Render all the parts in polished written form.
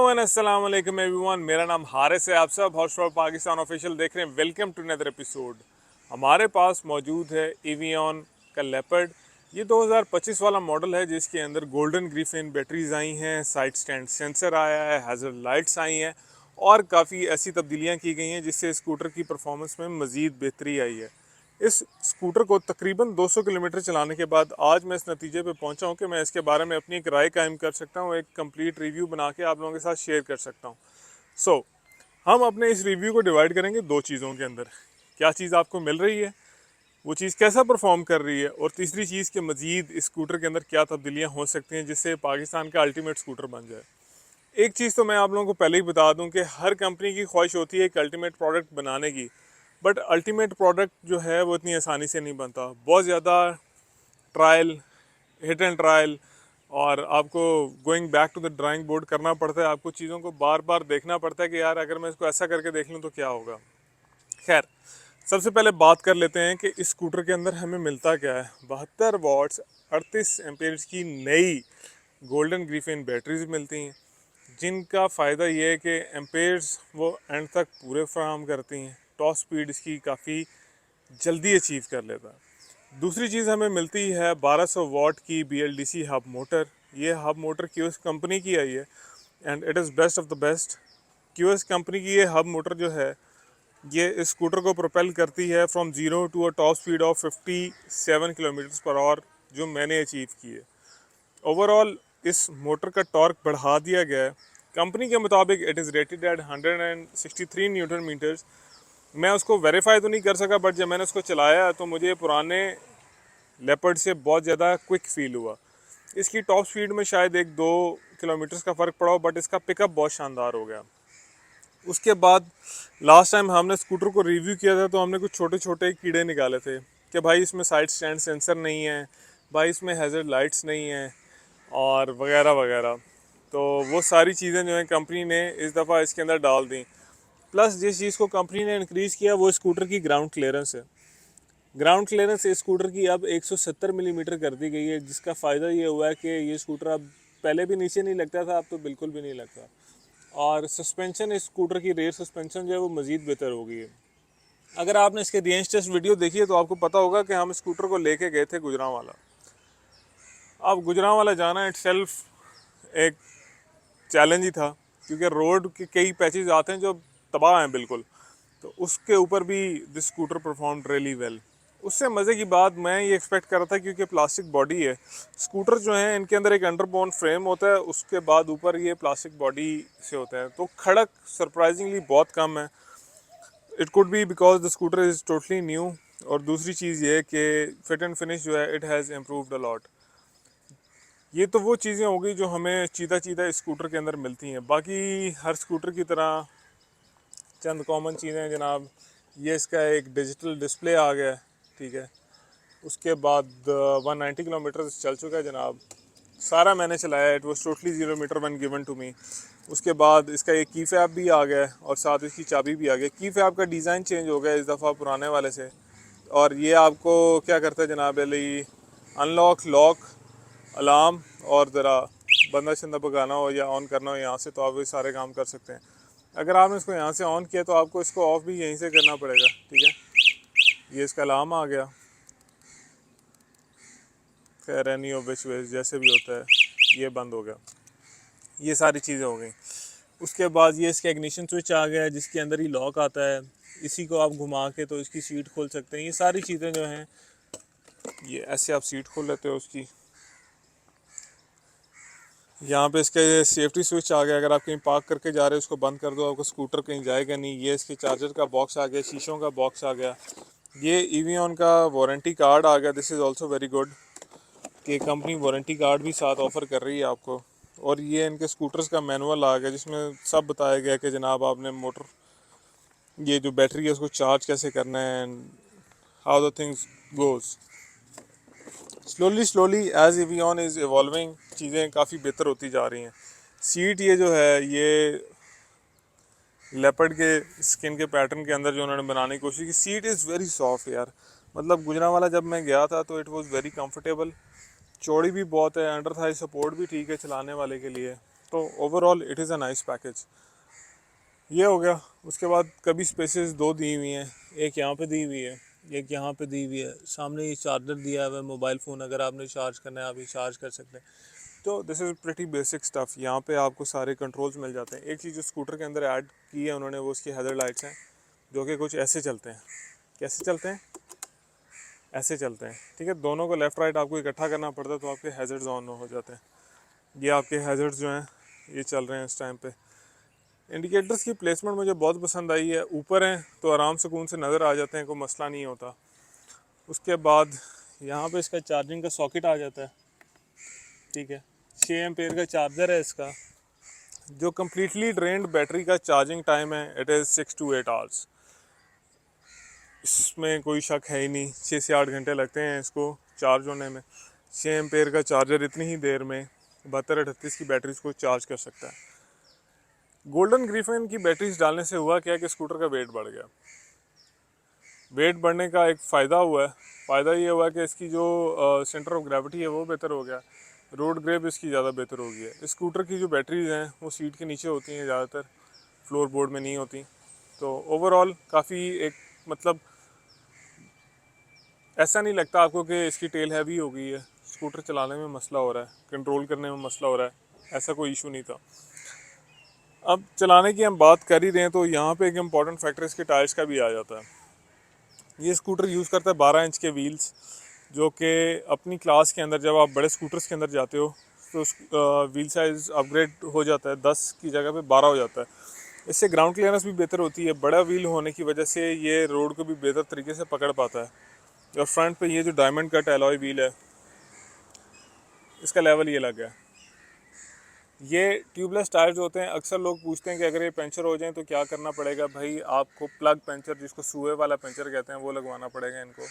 And अस्सलाम वालेकुम everyone. मेरा नाम हारिस है। आप सब हॉर्स फॉर पाकिस्तान ऑफिशियल देख रहे हैं। Welcome to another episode. हमारे पास मौजूद है एवियन का लेपर्ड। ये 2025 वाला मॉडल है जिसके अंदर गोल्डन ग्रिफिन बैटरीज आई हैं, साइड स्टैंड सेंसर आया है, हैज़र्ड लाइट्स आई हैं और काफ़ी ऐसी तब्दीलियाँ की गई हैं जिससे स्कूटर की परफॉर्मेंस में मज़ीद बेहतरी आई है। इस स्कूटर को तकरीबन 200 किलोमीटर चलाने के बाद आज मैं इस नतीजे पे पहुंचा हूं कि मैं इसके बारे में अपनी एक राय कायम कर सकता हूं, एक कंप्लीट रिव्यू बना के आप लोगों के साथ शेयर कर सकता हूं। सो हम अपने इस रिव्यू को डिवाइड करेंगे दो चीज़ों के अंदर। क्या चीज़ आपको मिल रही है, वो चीज़ कैसा परफॉर्म कर रही है, और तीसरी चीज़ के मज़ीद इस स्कूटर के अंदर क्या तब्दीलियाँ हो सकती हैं जिससे पाकिस्तान का अल्टीमेट स्कूटर बन जाए। एक चीज़ तो मैं आप लोगों को पहले ही बता दूं कि हर कंपनी की ख्वाहिश होती है एक अल्टीमेट प्रोडक्ट बनाने की, बट अल्टीमेट प्रोडक्ट जो है वो इतनी आसानी से नहीं बनता। बहुत ज़्यादा ट्रायल, हिट एंड ट्रायल, और आपको going back to the drawing board करना पड़ता है। आपको चीज़ों को बार बार देखना पड़ता है कि यार अगर मैं इसको ऐसा करके देख लूँ तो क्या होगा। खैर, सबसे पहले बात कर लेते हैं कि इस स्कूटर के अंदर हमें मिलता क्या है। 72 वॉट्स 38 एम्पेयर्स की नई गोल्डन ग्रिफिन बैटरीज मिलती हैं जिनका फ़ायदा ये है कि एम्पेयर्स वो एंड तक पूरे फ्राहम करती हैं। टॉप स्पीड इसकी काफ़ी जल्दी अचीव कर लेता है। दूसरी चीज़ हमें मिलती है 1200 वाट की BLDC हब मोटर। ये हब मोटर क्यूएस कंपनी की आई है and it is best of the best. QS company की ये हब मोटर जो है ये इस स्कूटर को प्रोपेल करती है from zero to a top speed of 57 kilometre per hour, जो मैंने अचीव की है। ओवरऑल इस मोटर का टॉर्क बढ़ा दिया गया है। कंपनी के मुताबिक it is rated at 163 newton metres. मैं उसको वेरीफाई तो नहीं कर सका, बट जब मैंने उसको चलाया तो मुझे पुराने लेपर्ड से बहुत ज़्यादा क्विक फील हुआ। इसकी टॉप स्पीड में शायद 1-2 किलोमीटर का फ़र्क पड़ा, बट इसका पिकअप बहुत शानदार हो गया। उसके बाद लास्ट टाइम हमने स्कूटर को रिव्यू किया था तो हमने कुछ छोटे छोटे कीड़े निकाले थे कि भाई इसमें साइड स्टैंड सेंसर नहीं है, भाई इसमें हैज़र्ड लाइट्स नहीं है और वगैरह वगैरह। तो वो सारी चीज़ें जो हैं कंपनी ने इस दफ़ा इसके अंदर डाल दी। प्लस जिस चीज़ को कंपनी ने इंक्रीज़ किया वो स्कूटर की ग्राउंड क्लियरेंस है। ग्राउंड क्लियरेंस इस स्कूटर की अब 170 मिलीमीटर कर दी गई है, जिसका फ़ायदा ये हुआ है कि ये स्कूटर अब पहले भी नीचे नहीं लगता था, अब तो बिल्कुल भी नहीं लगता। और सस्पेंशन इस स्कूटर की रेयर सस्पेंशन जो है वो मज़ीद बेहतर हो गई है। अगर आपने इसके रेंज टेस्ट वीडियो देखी है तो आपको पता होगा कि हम स्कूटर को लेके गए थे गुजरांवाला। अब गुजरांवाला जाना इटसेल्फ एक चैलेंज ही था क्योंकि रोड के कई पैचेज आते हैं जो तबाह हैं बिल्कुल। तो उसके ऊपर भी this scooter perform really well. उससे मज़े की बात मैं ये एक्सपेक्ट कर रहा था क्योंकि प्लास्टिक बॉडी है स्कूटर जो है, इनके अंदर एक अंडरबोन फ्रेम होता है, उसके बाद ऊपर ये प्लास्टिक बॉडी से होता है, तो खड़क सरप्राइजिंगली बहुत कम है। It could be because the scooter is totally new. और दूसरी चीज़ ये है कि फिट एंड फिनिश जो है it has improved a lot. ये तो वो चीज़ें हो गई जो हमें चीता चीता स्कूटर के अंदर मिलती हैं। बाकी हर स्कूटर की तरह चंद कॉमन चीज़ें हैं जनाब। ये इसका एक डिजिटल डिस्प्ले आ गया है, ठीक है। उसके बाद 190 किलोमीटर चल चुका है जनाब, सारा मैंने चलाया है। It was totally 0 metre one given to me. उसके बाद इसका एक की फैब भी आ गया है और साथ इसकी चाबी भी आ गई। की फैब का डिज़ाइन चेंज हो गया इस दफ़ा पुराने वाले से, और ये आपको क्या करता है जनाब अली, अनलॉक, लॉक, अलार्म, और ज़रा बंदा शंदा भगाना हो या ऑन करना हो यहाँ से तो आप ये सारे काम कर सकते हैं। अगर आपने इसको यहाँ से ऑन किया तो आपको इसको ऑफ़ भी यहीं से करना पड़ेगा, ठीक है। ये इसका अलार्म आ गया। खैर एनी ऑफ विच वे जैसे भी होता है ये बंद हो गया। ये सारी चीज़ें हो गई। उसके बाद ये इसका इग्निशन स्विच आ गया है जिसके अंदर ही लॉक आता है। इसी को आप घुमा के तो इसकी सीट खोल सकते हैं। ये सारी चीज़ें जो हैं, ये ऐसे आप सीट खोल लेते हो उसकी। यहाँ पे इसका ये सेफ्टी स्विच आ गया, अगर आप कहीं पार्क करके जा रहे हो उसको बंद कर दो, आपको स्कूटर कहीं जाएगा नहीं। ये इसके चार्जर का बॉक्स आ गया, शीशों का बॉक्स आ गया। ये एवियन का वारंटी कार्ड आ गया। This is also very good कि कंपनी वारंटी कार्ड भी साथ ऑफ़र कर रही है आपको। और ये इनके स्कूटर्स का मैनुअल आ गया जिसमें सब बताया गया कि जनाब आपने मोटर, ये जो बैटरी है उसको चार्ज कैसे करना है and how the things goes. Slowly slowly as Avian is evolving, चीज़ें काफ़ी बेहतर होती जा रही हैं। सीट ये जो है ये लेपर्ड के स्किन के पैटर्न के अंदर जो उन्होंने बनाने की कोशिश की। सीट इज़ वेरी सॉफ्ट यार, मतलब गुजरांवाला जब मैं गया था तो इट वाज वेरी कंफर्टेबल। चौड़ी भी बहुत है, अंडर थाई सपोर्ट भी ठीक है चलाने वाले के लिए। तो overall it is a nice package. ये हो गया। उसके बाद कभी स्पेसेस दो दी हुई हैं, एक यहाँ पे दी हुई है, एक यहाँ पे दी हुई है, सामने ये चार्जर दिया हुआ है, मोबाइल फ़ोन अगर आपने चार्ज करना है आप ये चार्ज कर सकते हैं। तो this is pretty basic stuff. यहाँ पे आपको सारे कंट्रोल्स मिल जाते हैं। एक चीज़ जो स्कूटर के अंदर ऐड की है उन्होंने, वो उसकी हैज़र्ड लाइट्स हैं, जो कि कुछ ऐसे चलते हैं। कैसे चलते हैं? ऐसे चलते हैं, ठीक है। दोनों को लेफ़्ट राइट आपको इकट्ठा करना पड़ता है तो आपके हैज़र्ड्स ऑन हो जाते हैं। ये आपके हैज़र्ड्स जो हैं ये चल रहे हैं इस टाइम पे। इंडिकेटर्स की प्लेसमेंट मुझे बहुत पसंद आई है। ऊपर हैं तो आराम सुकून से नज़र आ जाते हैं, कोई मसला नहीं होता। उसके बाद यहाँ पे इसका चार्जिंग का सॉकेट आ जाता है, ठीक है। 6 एम्पेयर का चार्जर है इसका। जो कम्प्लीटली ड्रेन्ड बैटरी का चार्जिंग टाइम है इट इज़ 6 to 8 आवर्स। इसमें कोई शक है ही नहीं। 6 से 8 घंटे लगते हैं इसको चार्ज होने में। 6 एम्पेयर का चार्जर इतनी ही देर में 72-38 की बैटरीज को चार्ज कर सकता है। गोल्डन ग्रिफिन की बैटरीज डालने से हुआ क्या कि स्कूटर का वेट बढ़ गया। वेट बढ़ने का एक फ़ायदा हुआ है। फ़ायदा ये हुआ कि इसकी जो सेंटर ऑफ ग्रेविटी है वो बेहतर हो गया। रोड ग्रेप इसकी ज़्यादा बेहतर हो गई है। स्कूटर की जो बैटरीज हैं वो सीट के नीचे होती हैं ज़्यादातर, फ्लोर बोर्ड में नहीं होती। तो ओवरऑल काफ़ी एक मतलब ऐसा नहीं लगता आपको कि इसकी टेल हैवी हो गई है, स्कूटर चलाने में मसला हो रहा है, कंट्रोल करने में मसला हो रहा है, ऐसा कोई इशू नहीं था। अब चलाने की हम बात कर ही रहे हैं तो यहाँ पे एक इम्पॉर्टेंट फैक्टर इसके टायर्स का भी आ जाता है। ये स्कूटर यूज़ करता है 12 इंच के व्हील्स, जो कि अपनी क्लास के अंदर जब आप बड़े स्कूटर्स के अंदर जाते हो तो व्हील साइज़ अपग्रेड हो जाता है, 10 की जगह पे 12 हो जाता है। इससे ग्राउंड क्लियरेंस भी बेहतर होती है। बड़ा व्हील होने की वजह से ये रोड को भी बेहतर तरीके से पकड़ पाता है। और फ्रंट पे ये जो डायमंड कट एलॉय व्हील है इसका लेवल ये लग गया। ये ट्यूबलेस टायर्स होते हैं। अक्सर लोग पूछते हैं कि अगर ये पंचर हो जाए तो क्या करना पड़ेगा। भाई आपको प्लग पंचर, जिसको सूए वाला पंचर कहते हैं, वो लगवाना पड़ेगा इनको।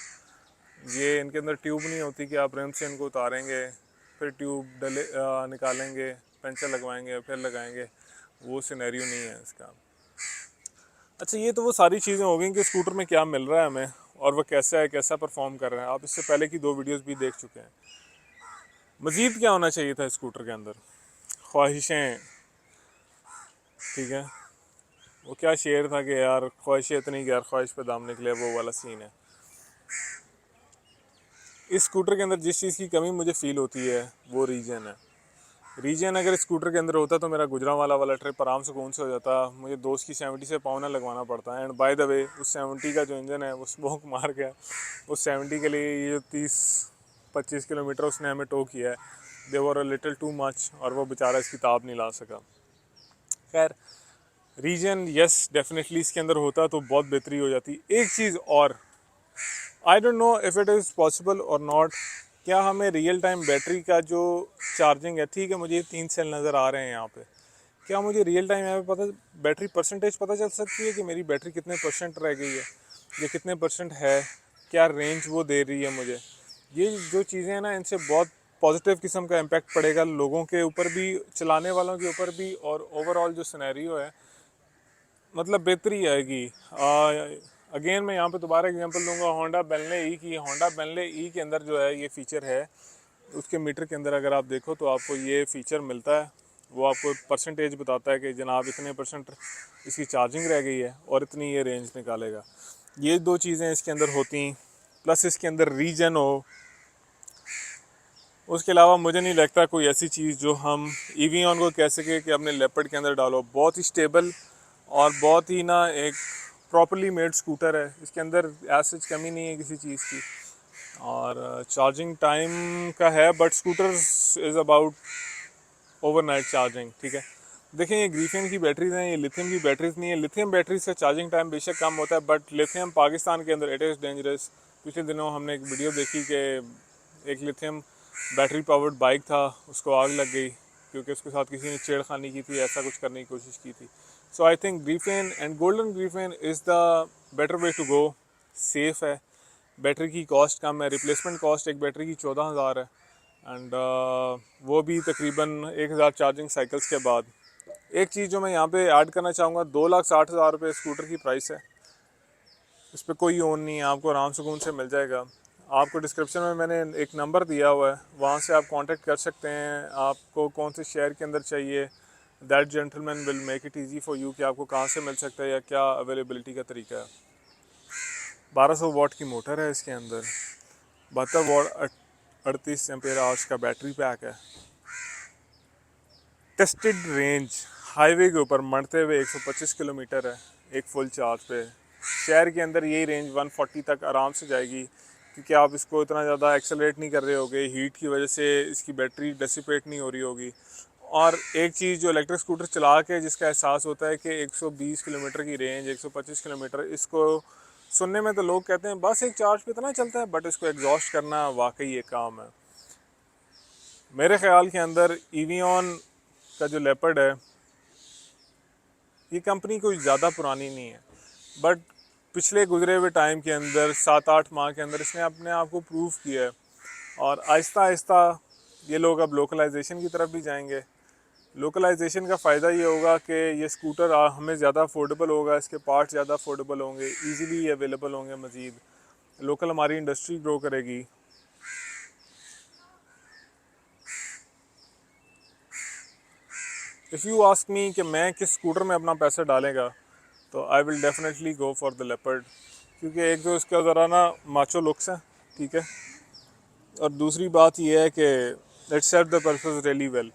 ये इनके अंदर ट्यूब नहीं होती कि आप रिम से इनको उतारेंगे फिर ट्यूब निकालेंगे, पंचर लगवाएंगे फिर लगाएंगे, वो सिनेरियो नहीं है इसका। अच्छा, ये तो वो सारी चीज़ें हो गई कि स्कूटर में क्या मिल रहा है हमें और वह कैसा है, कैसा परफॉर्म कर रहा है। आप इससे पहले की 2 वीडियोस भी देख चुके हैं। मज़ीद क्या होना चाहिए था स्कूटर के अंदर? ख्वाहिशें, ठीक है। वो क्या शेर था कि यार ख्वाहिशें इतनी गैर ख्वाहिश पे दाम निकले, वो वाला सीन है। इस स्कूटर के अंदर जिस चीज़ की कमी मुझे फ़ील होती है वो रीजन है। रीजन अगर स्कूटर के अंदर होता तो मेरा गुजरांवाला वाला ट्रिप आराम से कौन से हो जाता। मुझे दोस्त की 70 से पाँव ना लगवाना पड़ता। एंड बाय द वे उस 70 का जो इंजन है वो स्मोक मार गया। उस 70 के लिए ये जो 30-25 किलोमीटर उसने हमें टो किया है, दे वर अ लिटिल टू मच, और वो बेचारा इसकी ताब नहीं ला सका। खैर, रीजन यस डेफिनेटली इसके अंदर होता तो बहुत बेहतरी हो जाती। एक चीज़ और, I don't know if it is possible और नॉट, क्या हमें रियल टाइम बैटरी का जो चार्जिंग है, ठीक है मुझे 3 सेल नज़र आ रहे हैं यहाँ पे, क्या मुझे रियल टाइम यहाँ पे पता बैटरी परसेंटेज पता चल सकती है कि मेरी बैटरी कितने परसेंट रह गई है या कितने परसेंट है, क्या रेंज वो दे रही है मुझे? ये जो चीज़ें हैं ना, इनसे बहुत पॉजिटिव किस्म का इम्पैक्ट पड़ेगा लोगों के ऊपर भी, चलाने वालों के ऊपर भी, और ओवरऑल जो सिनेरियो है मतलब बेहतरी आएगी। अगेन मैं यहाँ पे दोबारा एग्जांपल दूंगा होंडा बेनले ई की। होंडा बेनले ई के अंदर जो है ये फ़ीचर है, उसके मीटर के अंदर अगर आप देखो तो आपको ये फ़ीचर मिलता है। वो आपको परसेंटेज बताता है कि जनाब इतने परसेंट इसकी चार्जिंग रह गई है और इतनी ये रेंज निकालेगा। ये 2 चीज़ें इसके अंदर होती, प्लस इसके अंदर रीजन हो। उसके अलावा मुझे नहीं लगता कोई ऐसी चीज़ जो हम ईवीऑन को कह सके कि अपने लेपर्ड के अंदर डालो। बहुत ही स्टेबल और बहुत ही ना एक प्रॉपरली मेड स्कूटर है। इसके अंदर ऐसी कमी नहीं है किसी चीज़ की। और चार्जिंग टाइम का है, but scooter is about overnight charging, ठीक है। देखें ये ग्रिफिन की बैटरीज हैं, ये लिथियम की बैटरीज नहीं है। लिथियम बैटरीज का चार्जिंग टाइम बेशक कम होता है, बट लिथियम पाकिस्तान के अंदर इट इज़ डेंजरस। पिछले दिनों हमने एक वीडियो देखी कि एक लिथियम बैटरी पावर्ड बाइक था, उसको आग लग गई क्योंकि उसके साथ किसी ने छेड़खानी की थी, ऐसा कुछ करने की कोशिश की थी। So I think Griffin and golden Griffin is the better way to go. Safe है, बैटरी की कॉस्ट कम है, रिप्लेसमेंट कॉस्ट एक बैटरी की 14,000 है, एंड वो भी तकरीबन 1,000 चार्जिंग साइकिल्स के बाद। एक चीज़ जो मैं यहाँ पे ऐड करना चाहूँगा, 2,60,000 रुपये स्कूटर की प्राइस है। इस पर कोई ओन नहीं है, आपको आराम सुकून से मिल जाएगा। आपको डिस्क्रिप्शन में मैंने एक नंबर दिया हुआ है, वहाँ से आप कांटेक्ट कर सकते हैं। आपको कौन से शहर के अंदर चाहिए, that gentleman will make it easy for you कि आपको कहाँ से मिल सकता है या क्या अवेलेबिलिटी का तरीका है। 1200 वाट की मोटर है इसके अंदर, 72 वाट 38 एम्पेयर आवर्स का बैटरी पैक है। टेस्टेड रेंज हाईवे के ऊपर मरते हुए 125 किलोमीटर है एक फुल चार्ज पे। शहर के अंदर यही रेंज 140 तक आराम से जाएगी, क्योंकि आप इसको इतना ज़्यादा एक्सेलरेट नहीं कर रहे होगे, हीट की वजह से इसकी बैटरी डिसिपेट नहीं हो रही होगी। और एक चीज़ जो इलेक्ट्रिक स्कूटर चला के जिसका एहसास होता है कि 120 किलोमीटर की रेंज, 125 किलोमीटर, इसको सुनने में तो लोग कहते हैं बस एक चार्ज पे इतना चलता है, बट इसको एग्जॉस्ट करना वाकई एक काम है। मेरे ख्याल के अंदर ईवीऑन का जो लेपर्ड है, ये कंपनी कोई ज़्यादा पुरानी नहीं है, बट पिछले गुजरे हुए टाइम के अंदर 7-8 माह के अंदर इसने अपने आप को प्रूव किया है। और आहिस्ता आहिस्ता ये लोग अब लोकलाइजेशन की तरफ भी जाएंगे। लोकलाइजेशन का फ़ायदा ये होगा कि ये स्कूटर हमें ज़्यादा अफोर्डेबल होगा, इसके पार्ट्स ज़्यादा अफोर्डेबल होंगे, ईज़िली अवेलेबल होंगे। मज़ीद लोकल हमारी इंडस्ट्री ग्रो करेगी। इफ़ यू आस्क मी कि मैं किस स्कूटर में अपना पैसा डालेगा, तो I will definitely go for the leopard, क्योंकि एक तो इसका ज़रा ना माचो लुक्स है, ठीक है, और दूसरी बात यह है कि it serve the purpose really well.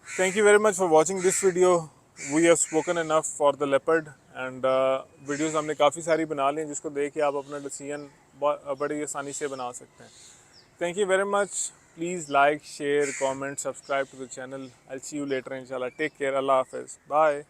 Thank you very much for watching this video. We have spoken enough for the leopard and videos हमने काफ़ी सारी बना ली हैं, जिसको देख के आप अपना डिसीजन बड़ी आसानी से बना सकते हैं। Thank you very much. Please like, share, comment, subscribe to the channel. I'll see you later inshallah. Take care. Allah Hafiz. Bye.